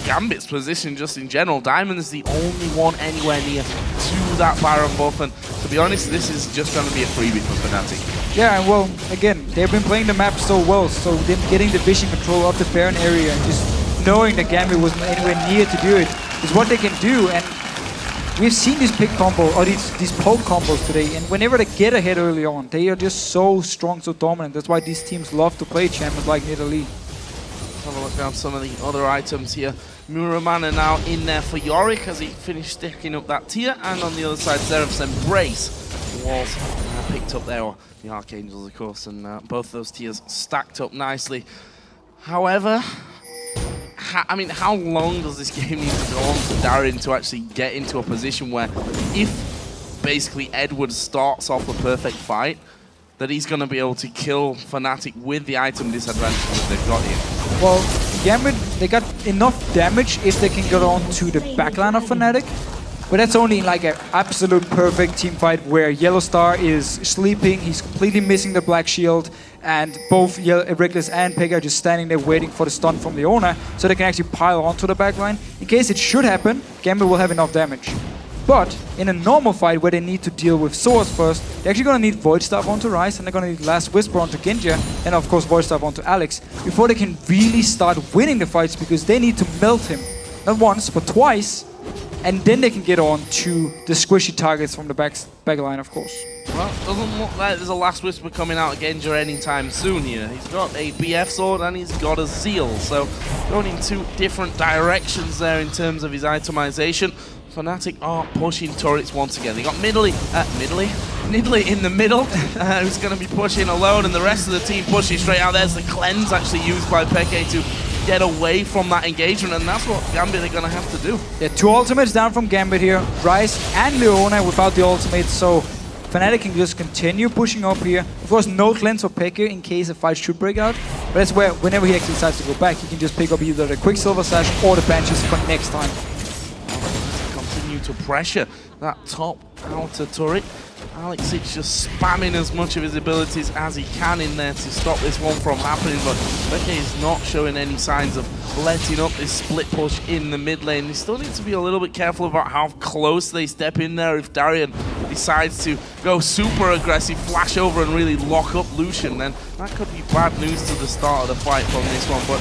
S2: Gambit's position just in general. Diamond is the only one anywhere near to that Baron buff. And to be honest, this is just going to be a freebie for Fnatic.
S1: Yeah, and well, again, they've been playing the map so well, so them getting the vision control of the Baron area and just knowing that Gambit wasn't anywhere near to do it is what they can do. And we've seen these pick combo or these poke combos today, and whenever they get ahead early on, they are just so strong, so dominant. That's why these teams love to play champions like nidalee.
S2: Let's have a look at some of the other items here. Muramana now in there for Yorick as he finished sticking up that tier, and on the other side, Zeref's Embrace was picked up there, or the Archangels, of course, and both those tiers stacked up nicely. However, I mean, how long does this game need to go on for Darien to actually get into a position where, if basically Edward starts off a perfect fight, that he's going to be able to kill Fnatic with the item disadvantage that they've got here?
S1: Well, Gambit, they got enough damage if they can get on to the backline of Fnatic, but that's only in like an absolute perfect team fight where YellOwStaR is sleeping, he's completely missing the black shield, and both Rekkles and Peke are just standing there waiting for the stun from Leona so they can actually pile onto the backline. In case it should happen, Gambit will have enough damage. But in a normal fight where they need to deal with sOAZ first, they're actually going to need Void Staff onto Ryze, and they're going to need Last Whisper onto Genja, and of course Void Staff onto Alex, before they can really start winning the fights, because they need to melt him, not once, but twice, and then they can get on to the squishy targets from the backline, of course.
S2: Well, doesn't look like there's a Last Whisper coming out of Genja anytime soon here. He's got a BF sword and he's got a Zeal, so going in two different directions there in terms of his itemization. Fnatic are pushing turrets once again. They got nidalee in the middle, who's going to be pushing alone, and the rest of the team pushing straight out. There's the cleanse actually used by Peke to get away from that engagement, and that's what Gambit are going to have to do.
S1: Yeah, two ultimates down from Gambit here. Ryze and Leona without the ultimate, so Fnatic can just continue pushing up here. Of course, no cleanse for Peke in case a fight should break out, but that's where whenever he actually decides to go back, he can just pick up either the Quicksilver Slash or the Banshees for next time.
S2: Continue to pressure that top outer turret. Alex Ich just spamming as much of his abilities as he can in there to stop this one from happening, but Peke is not showing any signs of letting up this split push in the mid lane. They still need to be a little bit careful about how close they step in there. If Darien decides to go super aggressive, flash over and really lock up Lucian, then that could be bad news to the start of the fight from this one. But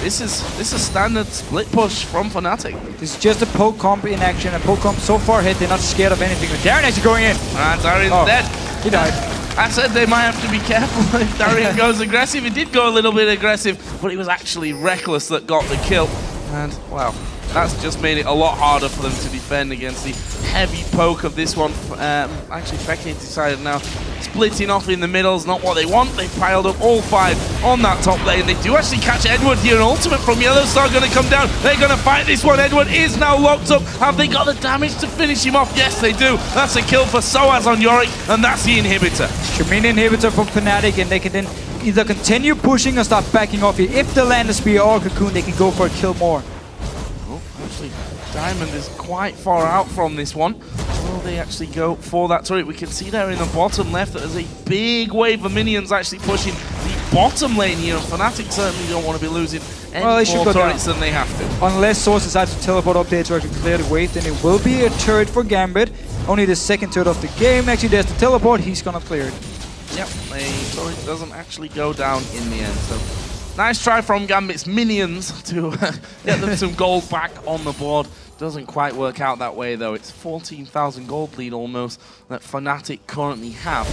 S2: this is a standard split push from Fnatic.
S1: This is just a poke comp in action. A poke comp so far ahead, they're not scared of anything. But Darien actually going in.
S2: And Darien's dead.
S1: He died.
S2: I said they might have to be careful if Darien goes aggressive. He did go a little bit aggressive, but it was actually Rekkles that got the kill. And, well, that's just made it a lot harder for them to defend against the heavy poke of this one. Actually, xPeke decided now splitting off in the middle is not what they want. They piled up all 5 on that top lane. They do actually catch Edward here. An ultimate from YellOwStaR going to come down. They're going to fight this one. Edward is now locked up. Have they got the damage to finish him off? Yes, they do. That's a kill for sOAZ on Yorick, and that's the inhibitor.
S1: Tremendous inhibitor from Fnatic, and they can then either continue pushing or start backing off here. If they land a spear or a cocoon, they can go for a kill more.
S2: Oh, actually, Diamond is quite far out from this one. Will they actually go for that turret? We can see there in the bottom left that there's a big wave of minions actually pushing the bottom lane here. And Fnatic certainly don't want to be losing any more turrets than they have to.
S1: Unless sOAZ decides to teleport up there to actually clear the wave, then it will be a turret for Gambit. Only the second turret of the game. Actually, there's the teleport. He's gonna clear it.
S2: Yep, the turret doesn't actually go down in the end. So nice try from Gambit's minions to get them some gold back on the board. Doesn't quite work out that way though. It's 14,000 gold lead almost that Fnatic currently have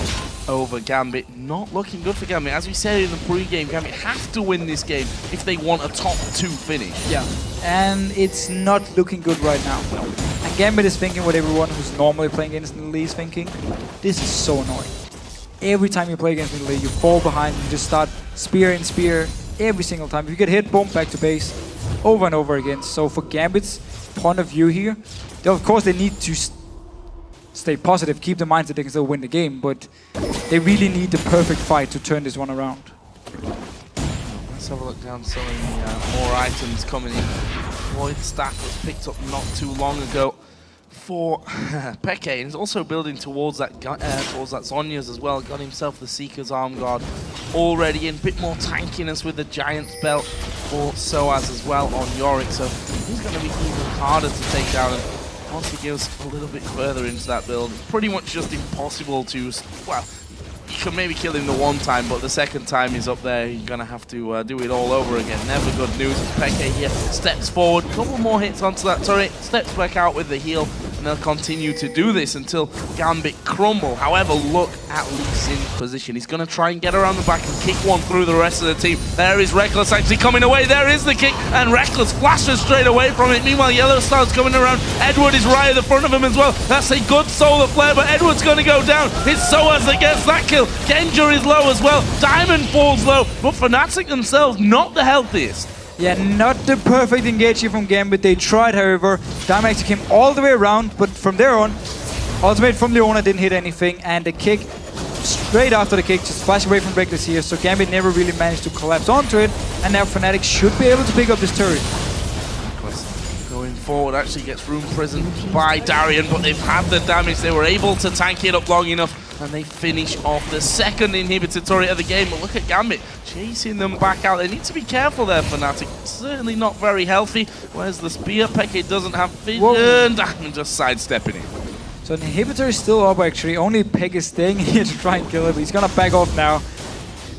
S2: over Gambit. Not looking good for Gambit. As we said in the pre-game, Gambit have to win this game if they want a top 2 finish.
S1: Yeah, and it's not looking good right now. And Gambit is thinking what everyone who's normally playing against nidalee is thinking. This is so annoying. Every time you play against nidalee, you fall behind, you just start spear and spear every single time. If you get hit, boom, back to base, over and over again. So for Gambit's point of view here, of course they need to stay positive, keep the mindset they can still win the game, but they really need the perfect fight to turn this one around.
S2: Let's have a look down some of the more items coming in. Void stack was picked up not too long ago for xPeke, and he's also building towards that Zhonya's as well. Got himself the Seeker's Arm Guard already in. Bit more tankiness with the Giant's Belt for sOAZ as well on Yorick, so he's going to be even harder to take down. And once he goes a little bit further into that build, it's pretty much just impossible to, well, you can maybe kill him the one time, but the second time he's up there, you're going to have to do it all over again. Never good news. xPeke here steps forward, couple more hits onto that turret, steps back out with the heal, and they'll continue to do this until Gambit crumble. However, look at Lee Sin's position. He's going to try and get around the back and kick one through the rest of the team. There is Rekkles actually coming away. There is the kick, and Rekkles flashes straight away from it. Meanwhile, YellOwStar's coming around. Edward is right at the front of him as well. That's a good solar flare, but Edward's going to go down. It's sOAZ that gets that kill. Genja is low as well. Diamond falls low, but Fnatic themselves not the healthiest.
S1: Yeah, not the perfect engage here from Gambit. They tried, however. Diamond actually came all the way around, but from there on, ultimate from Leona didn't hit anything, and the kick, straight after the kick, just flashed away from Rekkles here, so Gambit never really managed to collapse onto it, and now Fnatic should be able to pick up this turret.
S2: Going forward actually gets room prisoned by Darien, but they've had the damage. They were able to tank it up long enough, and they finish off the second inhibitor turret of the game. But look at Gambit chasing them back out. They need to be careful there, Fnatic. Certainly not very healthy. Where's the spear? xPeke doesn't have vision. And just sidestepping it.
S1: So an inhibitor is still up actually. Only xPeke is staying here to try and kill it, but he's gonna back off now.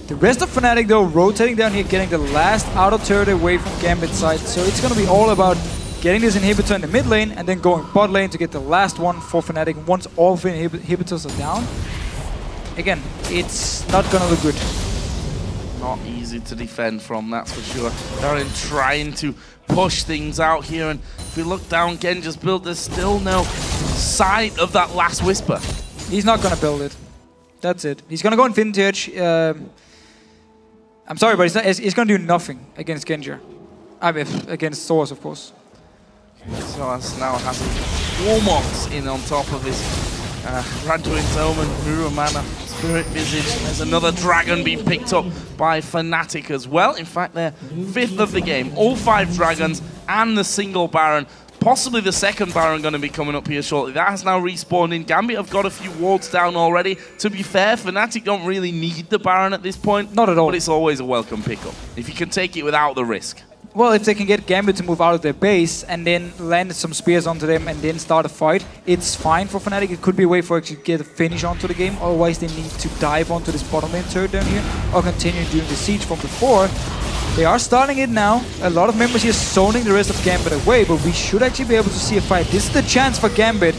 S1: The rest of Fnatic though rotating down here, getting the last outer turret away from Gambit's side. So it's gonna be all about getting this inhibitor in the mid lane and then going bot lane to get the last one for Fnatic. Once all the inhibitors are down, again, it's not gonna look good.
S2: Not easy to defend from, that's for sure. Darien trying to push things out here, and if we look down Genja's build, there's still no sight of that last Whisper.
S1: He's not gonna build it. That's it. He's gonna go Infinity Edge. I'm sorry, but he's gonna do nothing against Genja. I mean, against sOAZ, of course.
S2: sOAZ now has Warmox in on top of his Randuin's Omen, Muramana, Spirit Visage. There's another dragon being picked up by Fnatic as well. In fact, they're 5th of the game. All 5 dragons and the single Baron. Possibly the second Baron going to be coming up here shortly. That has now respawned in. Gambit have got a few wards down already. To be fair, Fnatic don't really need the Baron at this point.
S1: Not at all.
S2: But it's always a welcome pickup, if you can take it without the risk.
S1: Well, if they can get Gambit to move out of their base and then land some spears onto them and then start a fight, it's fine for Fnatic. It could be a way for actually get a finish onto the game. Otherwise, they need to dive onto this bottom lane turret down here or continue doing the siege from before. They are starting it now. A lot of members here zoning the rest of Gambit away, but we should actually be able to see a fight. This is the chance for Gambit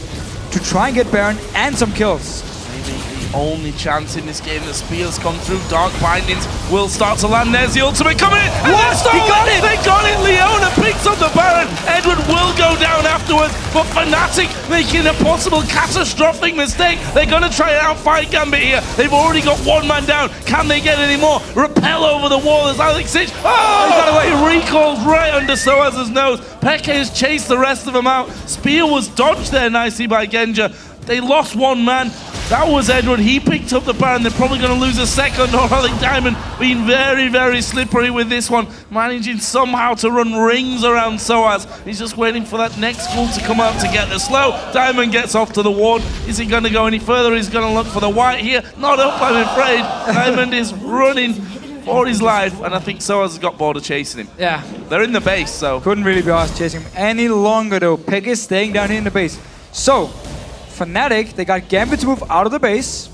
S1: to try and get Baron and some kills.
S2: Maybe only chance in this game. The spears come through, dark bindings will start to land. There's the ultimate coming in, and
S1: He got it!
S2: They got it! Leona picks up the Baron. Edward will go down afterwards, but Fnatic making a possible catastrophic mistake. They're gonna try and outfight Gambit here. They've already got one man down. Can they get any more? Repel over the wall as Ich Ziggs. Oh,
S1: he got away.
S2: He recalls right under sOAZ's nose. Peke has chased the rest of them out. Spear was dodged there nicely by Genja. They lost one man. That was Edward. He picked up the Baron. They're probably going to lose a second. Or I think Diamond being very, very slippery with this one. Managing somehow to run rings around sOAZ. He's just waiting for that next wall to come out to get the slow. Diamond gets off to the ward. Is he going to go any further? He's going to look for the white here. Not up, I'm afraid. Diamond is running for his life. And I think sOAZ has got bored of chasing him.
S1: Yeah.
S2: They're in the base, so...
S1: Couldn't really be asked chasing him any longer, though. Peke is staying down in the base. So, Fnatic, they got Gambit to move out of the base.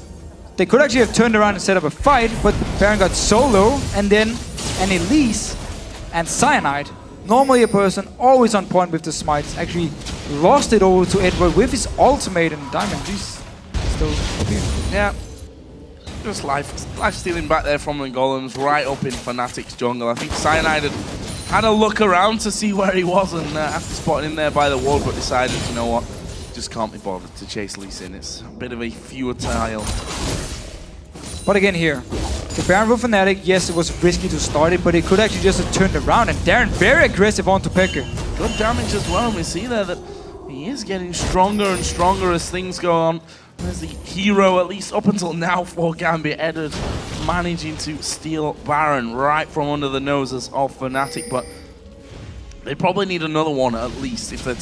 S1: They could actually have turned around and set up a fight, but Baron got solo, and then an Elise and Cyanide, normally a person always on point with the smites, actually lost it over to Edward with his ultimate, and Diamond, he's still up here.
S2: Yeah. Just life stealing back there from the golems, right up in Fnatic's jungle. I think Cyanide had a look around to see where he was, and after spotting him there by the wall, but decided, you know what, just can't be bothered to chase Lee Sin. It's a bit of a futile.
S1: But again here, the Baron for Fnatic, yes, it was risky to start it, but it could actually just have turned around, and Darien very aggressive onto Peke.
S2: Good damage as well, and we see there that he is getting stronger and stronger as things go on. There's the hero, at least up until now, for Gambit. Edward managing to steal Baron right from under the noses of Fnatic, but they probably need another one at least if they're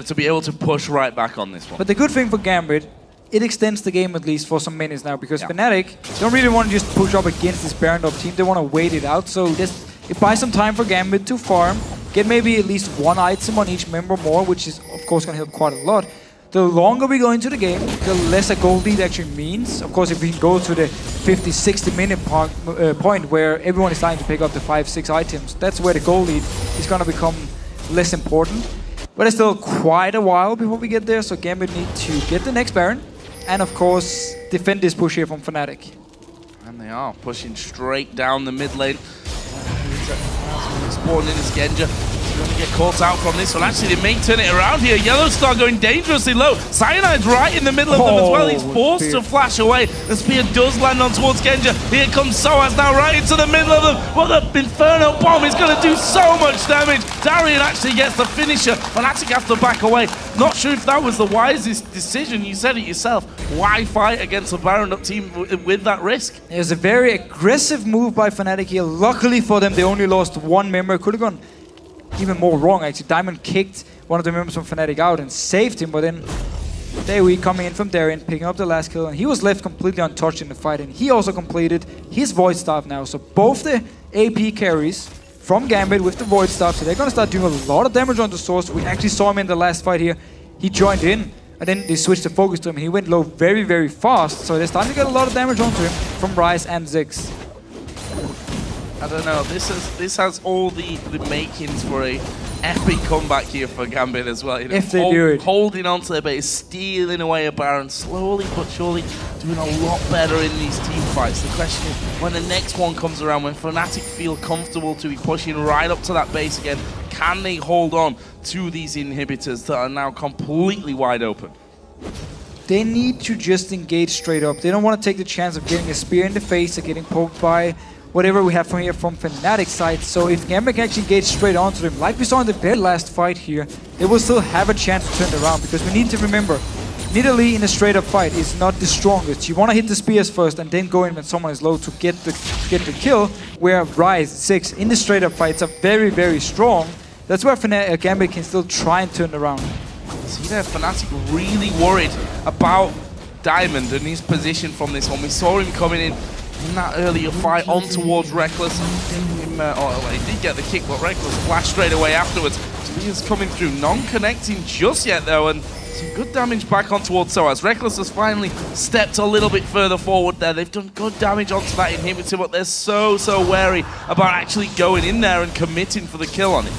S2: to be able to push right back on this one.
S1: But the good thing for Gambit, it extends the game at least for some minutes now, because Fnatic don't really want to just push up against this Baron up team. They want to wait it out, so it buys some time for Gambit to farm, get maybe at least one item on each member more, which is of course going to help quite a lot. The longer we go into the game, the less a gold lead actually means. Of course, if we can go to the 50-60 minute point where everyone is starting to pick up the 5-6 items, that's where the gold lead is going to become less important. But it's still quite a while before we get there, so Gambit need to get the next Baron, and of course, defend this push here from Fnatic.
S2: And they are pushing straight down the mid lane. Spawning in is Genja. Going to get caught out from this one. Actually, they may turn it around here. YellOwStaR going dangerously low. Cyanide's right in the middle of them as well. He's forced to flash away. The spear does land on towards Genja. Here comes sOAZ now right into the middle of them. Well, the Inferno Bomb is going to do so much damage. Darien actually gets the finisher. Fnatic have to back away. Not sure if that was the wisest decision. You said it yourself. Why fight against a Baron up team with that risk?
S1: It was a very aggressive move by Fnatic here. Luckily for them, they only lost one member. Could have gone even more wrong, actually. Diamond kicked one of the members from Fnatic out and saved him, but then there we coming in from Darien, picking up the last kill, and he was left completely untouched in the fight, and he also completed his Void Staff now. So both the AP carries from Gambit with the Void Staff, so they're going to start doing a lot of damage on the source. We actually saw him in the last fight here. He joined in, and then they switched the focus to him, and he went low very, very fast, so they're starting to get a lot of damage onto him from Ryze and Ziggs.
S2: I don't know, this has all the makings for a epic comeback here for Gambit as well. You know,
S1: if they do it.
S2: Holding on to their base, stealing away a Baron, slowly but surely doing a lot better in these team fights. The question is, when the next one comes around, when Fnatic feel comfortable to be pushing right up to that base again, can they hold on to these inhibitors that are now completely wide open?
S1: They need to just engage straight up. They don't want to take the chance of getting a spear in the face or getting poked by whatever we have from here from Fnatic's side. So if Gambit can actually engage straight onto them, like we saw in the very last fight here, they will still have a chance to turn it around, because we need to remember, nidalee in a straight up fight is not the strongest. You want to hit the spears first and then go in when someone is low to get the kill, where Ryze, Ziggs in the straight up fights are very, very strong. That's where Gambit can still try and turn around.
S2: See there, Fnatic really worried about Diamond and his position from this one. We saw him coming in that earlier fight on towards Rekkles. He did get the kick, but Rekkles flashed straight away afterwards. Spears coming through, non-connecting just yet though, and some good damage back on towards sOAZ. Rekkles has finally stepped a little bit further forward there. They've done good damage onto that inhibitor, but they're so wary about actually going in there and committing for the kill on it.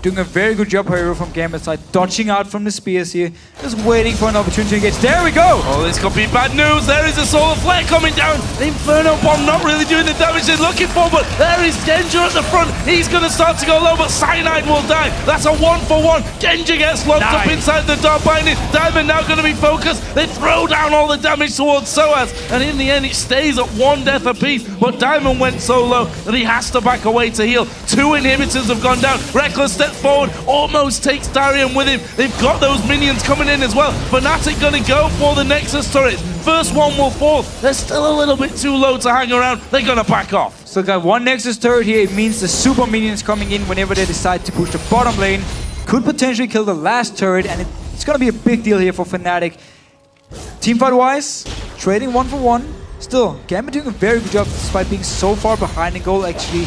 S1: Doing a very good job, however, from Gambit side. Dodging out from the spears here. Just waiting for an opportunity to engage. There we go!
S2: Oh, this could be bad news. There is a solar flare coming down. The Inferno Bomb not really doing the damage they're looking for, but there is Genja at the front. He's going to start to go low, but Cyanide will die. That's a 1-for-1. Genja gets locked up inside the dark binding. Diamond now going to be focused. They throw down all the damage towards sOAZ, and in the end it stays at 1 death apiece. But Diamond went so low that he has to back away to heal. 2 inhibitors have gone down. Rekkles steps forward, almost takes Darien with him. They've got those minions coming in as well. Fnatic going to go for the Nexus turret. First one will fall. They're still a little bit too low to hang around. They're going to back off.
S1: So got 1 Nexus turret here. It means the super minions coming in whenever they decide to push the bottom lane. Could potentially kill the last turret, and it's going to be a big deal here for Fnatic. Teamfight-wise, trading 1-for-1. Still, Gambit doing a very good job despite being so far behind in goal, actually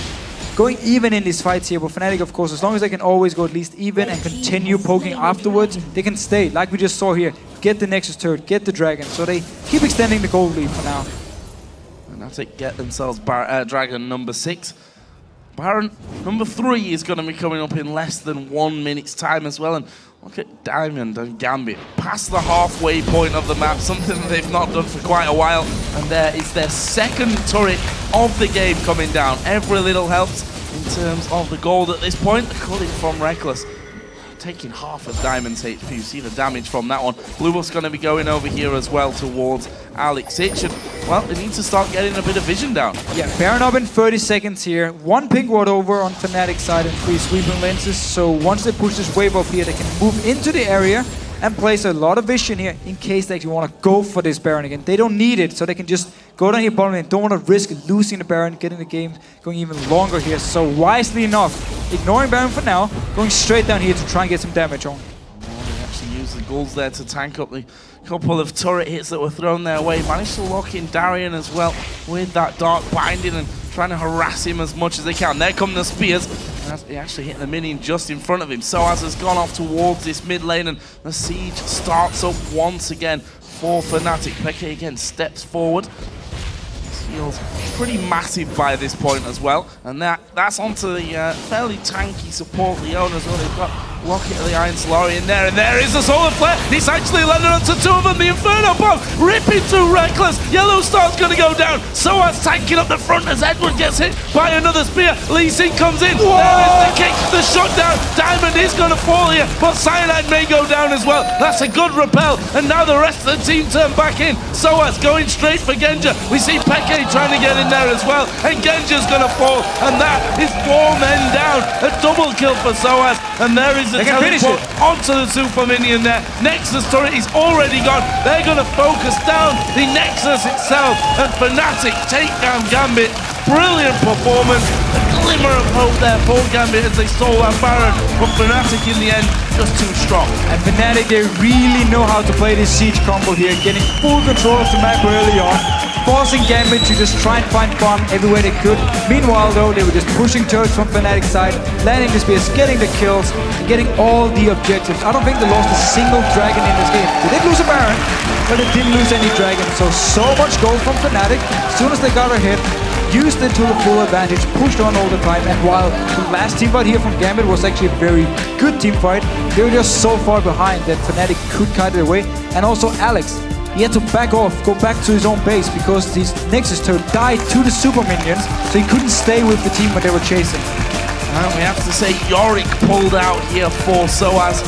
S1: going even in these fights here. But Fnatic, of course, as long as they can always go at least even and continue poking afterwards, they can stay, like we just saw here. Get the Nexus turret, get the Dragon. So they keep extending the gold lead for now.
S2: Fnatic get themselves Dragon number 6. Baron number 3 is going to be coming up in less than 1 minute's time as well. And look at Diamond and Gambit past the halfway point of the map, something that they've not done for quite a while. And there is their second turret of the game coming down. Every little helps in terms of the gold at this point. The culling from Rekkles, taking half of Diamond's HP. You see the damage from that one. Blue Buff's going to be going over here as well towards Ich. And, well, they need to start getting a bit of vision down.
S1: Yeah, Baron up in 30 seconds here. 1 pink ward over on Fnatic side and 3 sweeping lenses. So once they push this wave up here, they can move into the area and place a lot of vision here in case they actually want to go for this Baron again. They don't need it, so they can just go down here bottom lane. Don't want to risk losing the Baron, getting the game going even longer here. So wisely enough, ignoring Baron for now, going straight down here to try and get some damage on.
S2: They actually used the Ghouls there to tank up the couple of turret hits that were thrown their way. Managed to lock in Darien as well with that dark binding and trying to harass him as much as they can. There come the spears. He actually hit the minion just in front of him. sOAZ has gone off towards this mid lane, and the siege starts up once again for Fnatic. Peke again steps forward. Heals pretty massive by this point as well, and that's onto the fairly tanky support Leon as well. They've got Rocket of the Iron Solari in there, and there is the solar flare. He's actually landed onto 2 of them. The Inferno Bomb ripping through Rekkles. YellOwStaR's going to go down. sOAZ tanking up the front as Edward gets hit by another spear. Lee Sin comes in. Whoa! There is the kick, the shutdown. Diamond is going to fall here, but Cyanide may go down as well. That's a good repel, and now the rest of the team turn back in. sOAZ going straight for Genja. We see Peke trying to get in there as well, and Genja's going to fall, and that is 4 men down. A double kill for sOAZ, and there is the teleport onto the super minion there. Nexus turret is already gone. They're going to focus down the Nexus itself, and Fnatic take down Gambit. Brilliant performance. A glimmer of hope there for Gambit as they stole that Baron, but Fnatic in the end just too strong.
S1: And Fnatic, they really know how to play this siege combo here, getting full control of the map early on, forcing Gambit to just try and find farm everywhere they could. Meanwhile, though, they were just pushing turrets from Fnatic side, landing the spears, getting the kills, getting all the objectives. I don't think they lost a single dragon in this game. They did lose a Baron, but they didn't lose any dragon. So much gold from Fnatic. As soon as they got ahead, used it to the full advantage, pushed on all the time, and while the last teamfight here from Gambit was actually a very good teamfight, they were just so far behind that Fnatic could kite it away. And also Alex, he had to back off, go back to his own base because this Nexus turret died to the super minions, so he couldn't stay with the team when they were chasing.
S2: And we have to say Yorick pulled out here for sOAZ.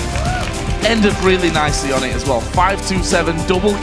S2: Ended really nicely on it as well. 5-2-7 double